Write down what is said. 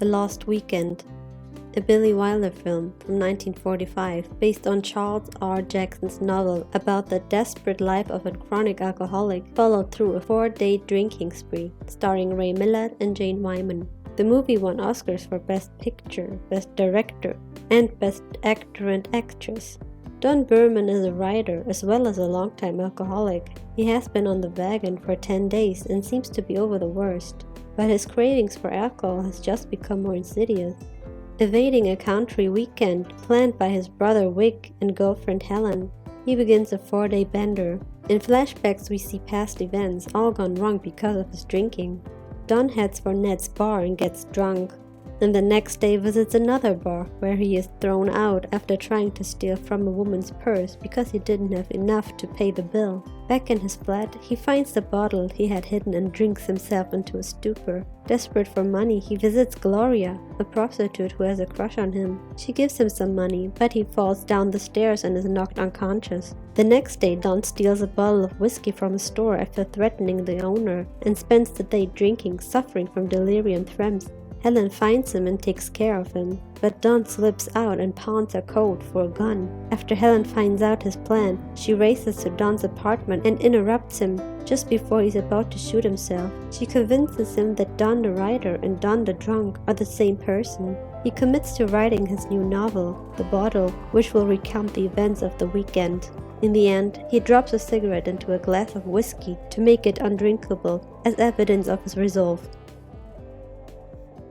The Lost Weekend, a Billy Wilder film from 1945 based on Charles R. Jackson's novel about the desperate life of a chronic alcoholic followed through a 4-day drinking spree, starring Ray Millard and Jane Wyman. The movie won Oscars for Best Picture, Best Director, and Best Actor and Actress. Don Berman is a writer as well as a longtime alcoholic. He has been on the wagon for 10 days and seems to be over the worst, but his cravings for alcohol has just become more insidious. Evading a country weekend planned by his brother Vic and girlfriend Helen, he begins a 4-day bender. In flashbacks we see past events all gone wrong because of his drinking. Don heads for Ned's bar and gets drunk, and the next day visits another bar where he is thrown out after trying to steal from a woman's purse because he didn't have enough to pay the bill. Back in his flat, he finds the bottle he had hidden and drinks himself into a stupor. Desperate for money, he visits Gloria, a prostitute who has a crush on him. She gives him some money, but he falls down the stairs and is knocked unconscious. The next day, Don steals a bottle of whiskey from a store after threatening the owner and spends the day drinking, suffering from delirium tremens. Helen finds him and takes care of him, but Don slips out and pawns her coat for a gun. After Helen finds out his plan, she races to Don's apartment and interrupts him just before he's about to shoot himself. She convinces him that Don the writer and Don the drunk are the same person. He commits to writing his new novel, The Bottle, which will recount the events of the weekend. In the end, he drops a cigarette into a glass of whiskey to make it undrinkable as evidence of his resolve.